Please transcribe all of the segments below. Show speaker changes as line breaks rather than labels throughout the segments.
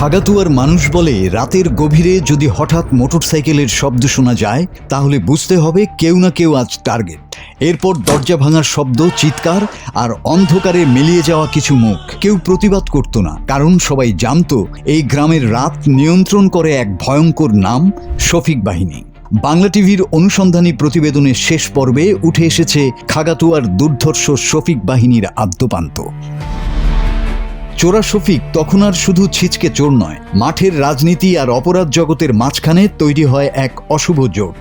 খাগাতুয়ার মানুষ বলে রাতের গভীরে যদি হঠাৎ মোটরসাইকেলের শব্দ শোনা যায় তাহলে বুঝতে হবে কেউ না কেউ আজ টার্গেট। এরপর দরজা ভাঙার শব্দ, চিৎকার আর অন্ধকারে মিলিয়ে যাওয়া কিছু মুখ। কেউ প্রতিবাদ করত না, কারণ সবাই জানতো এই গ্রামের রাত নিয়ন্ত্রণ করে এক ভয়ঙ্কর নাম, শফিক বাহিনী। বাংলা টিভির অনুসন্ধানী প্রতিবেদনের শেষ পর্বে উঠে এসেছে খাগাতুয়ার দুর্ধর্ষ শফিক বাহিনীর আদ্যপান্ত। চোরা শফিক তখন আর শুধু ছিচকে চোর নয়, মাঠের রাজনীতি আর অপরাধ জগতের মাঝখানে তৈরি হয় এক অশুভ জোট।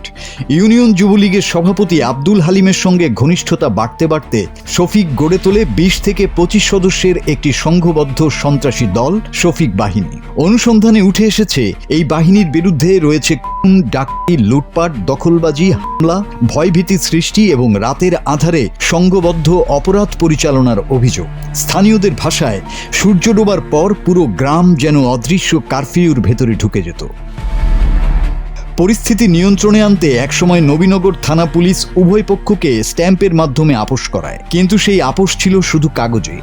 ইউনিয়ন যুবলীগের সভাপতি আব্দুল হালিমের সঙ্গে ঘনিষ্ঠতা বাড়তে বাড়তে শফিক গড়ে তোলে ২০ থেকে ২৫ সদস্যের একটি সংঘবদ্ধ সন্ত্রাসী দল, শফিক বাহিনী। অনুসন্ধানে উঠে এসেছে এই বাহিনীর বিরুদ্ধে রয়েছে খুন, ডাকাতি, লুটপাট, দখলবাজি, হামলা, ভয়ভীতি সৃষ্টি এবং রাতের আধারে সংঘবদ্ধ অপরাধ পরিচালনার অভিযোগ। স্থানীয়দের ভাষায় সূর্য ডোবার পর পুরো গ্রাম যেন অদৃশ্য কারফিউর ভেতরে ঢুকে যেত। পরিস্থিতি নিয়ন্ত্রণে আনতে একসময় নবীনগর থানা পুলিশ উভয় পক্ষকে স্ট্যাম্পের মাধ্যমে আপোষ করায়, কিন্তু সেই আপোষ ছিল শুধু কাগজে।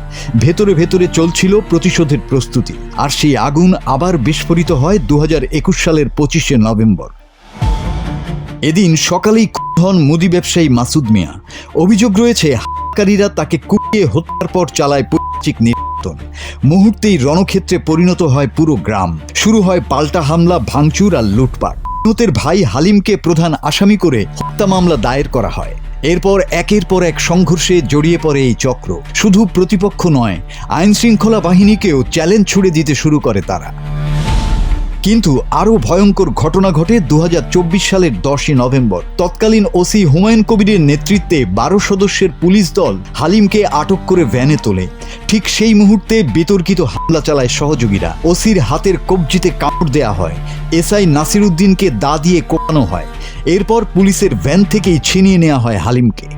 ভেতরে ভেতরে চলছিল প্রতিশোধের প্রস্তুতি। আর সেই আগুন আবার বিস্ফোরিত হয় ২০২১ সালের ২৫শে নভেম্বর। এদিন সকালেই হন মুদি ব্যবসায়ী মাসুদ মিয়া। অভিযোগ রয়েছে হামলাকারীরা তাকে কুপিয়ে হত্যার পর চালায় পৈশাচিক নির্যাতন। মুহূর্তেই রণক্ষেত্রে পরিণত হয় পুরো গ্রাম। শুরু হয় পাল্টা হামলা, ভাঙচুর আর লুটপাট। নিহতের ভাই হালিমকে প্রধান আসামি করে হত্যা মামলা দায়ের করা হয়। এরপর একের পর এক সংঘর্ষে জড়িয়ে পড়ে এই চক্র। শুধু প্রতিপক্ষ নয়, আইন শৃঙ্খলা বাহিনীকেও চ্যালেঞ্জ ছুড়ে দিতে শুরু করে তারা। কিন্তু আরও ভয়ঙ্কর ঘটনা ঘটে ২০২৪ সালের ১০ই নভেম্বর। তৎকালীন ওসি হুমায়ুন কবিরের নেতৃত্বে ১২ সদস্যের পুলিশ দল হালিমকে আটক করে ভ্যানে তোলে। ঠিক সেই মুহূর্তে বিতর্কিত হামলা চালায় সহযোগীরা। ওসির হাতের কবজিতে কামড় দেয়া হয়, এসআই নাসির উদ্দিনকে দা দিয়ে কোপানো হয়। এরপর পুলিশের ভ্যান থেকেই ছিনিয়ে নেওয়া হয় হালিমকে।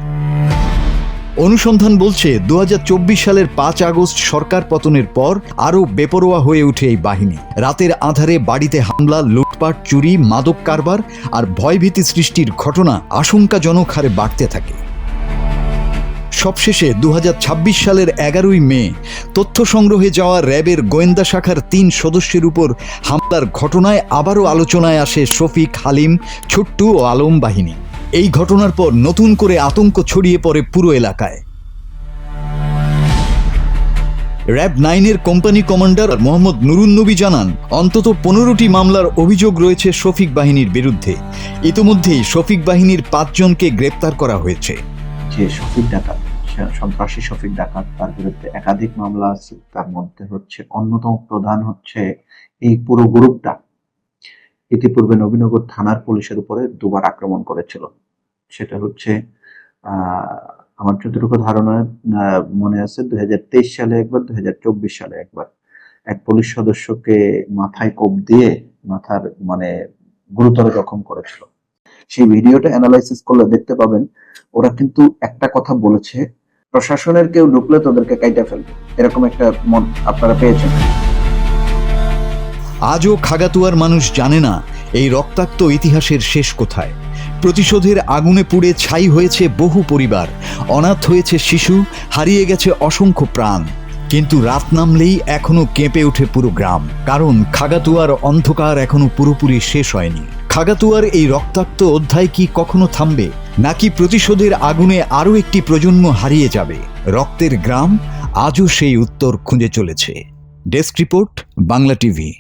অনুসন্ধান বলছে ২০২৪ সালের ৫ আগস্ট সরকার পতনের পর আরও বেপরোয়া হয়ে ওঠে এই বাহিনী। রাতের আধারে বাড়িতে হামলা, লুটপাট, চুরি, মাদক কারবার আর ভয়ভীতি সৃষ্টির ঘটনা আশঙ্কাজনক হারে বাড়তে থাকে। সবশেষে ২০২৬ সালের ১১ই মে তথ্য সংগ্রহে যাওয়া র্যাবের গোয়েন্দা শাখার ৩ সদস্যের উপর হামলার ঘটনায় আবারও আলোচনায় আসে শফিক, হালিম, ছোট্টু ও আলম বাহিনী। এই ঘটনার পর নতুন করে আতঙ্ক ছড়িয়ে পড়ে পুরো এলাকায়। র্যাব ৯-এর কোম্পানি কমান্ডার মোহাম্মদ নুরুন্নবী জানান, অন্তত ১৫টি মামলার অভিযোগ রয়েছে শফিক বাহিনীর বিরুদ্ধে। ইতিমধ্যেই শফিক বাহিনীর ৫ জনকে গ্রেপ্তার করা হয়েছে।
যে শফিক ডাকাত, সন্ত্রাসী শফিক ডাকাত, তার বিরুদ্ধে একাধিক মামলা আছে। তার মধ্যে হচ্ছে অন্যতম প্রধান হচ্ছে এই পুরো গ্রুপটা ইতিপূর্বে নবীনগর থানার পুলিশের উপরে ২বার আক্রমণ করেছিল। সেটা হচ্ছে আমার যতটুকু ধারণা মনে আছে ২০২৩ সালে একবার, ২০২৪ সালে একবার এক পুলিশ সদস্যকে মাথায় কোপ দিয়ে মাথার গুরুতর জখম করেছিল। সেই ভিডিওটা অ্যানালাইসিস করলে দেখতে পাবেন ওরা কিন্তু একটা কথা বলেছে, প্রশাসনের কেউ ঢুকলে তোদেরকে কাইটা ফেলবে, এরকম একটা মন আপনারা পেয়েছেন।
আজও খাগাতুয়ার মানুষ জানে না এই রক্তাক্ত ইতিহাসের শেষ কোথায়। প্রতিশোধের আগুনে পুড়ে ছাই হয়েছে বহু পরিবার, অনাথ হয়েছে শিশু, হারিয়ে গেছে অসংখ্য প্রাণ। কিন্তু রাত নামলেই এখনো কেঁপে ওঠে পুরো গ্রাম, কারণ খাগাতুয়ার অন্ধকার এখনো পুরোপুরি শেষ হয়নি। খাগাতুয়ার এই রক্তাক্ত অধ্যায় কি কখনো থামবে, নাকি প্রতিশোধের আগুনে আরও একটি প্রজন্ম হারিয়ে যাবে? রক্তের গ্রাম আজও সেই উত্তর খুঁজে চলেছে। Desk report, Bangla TV.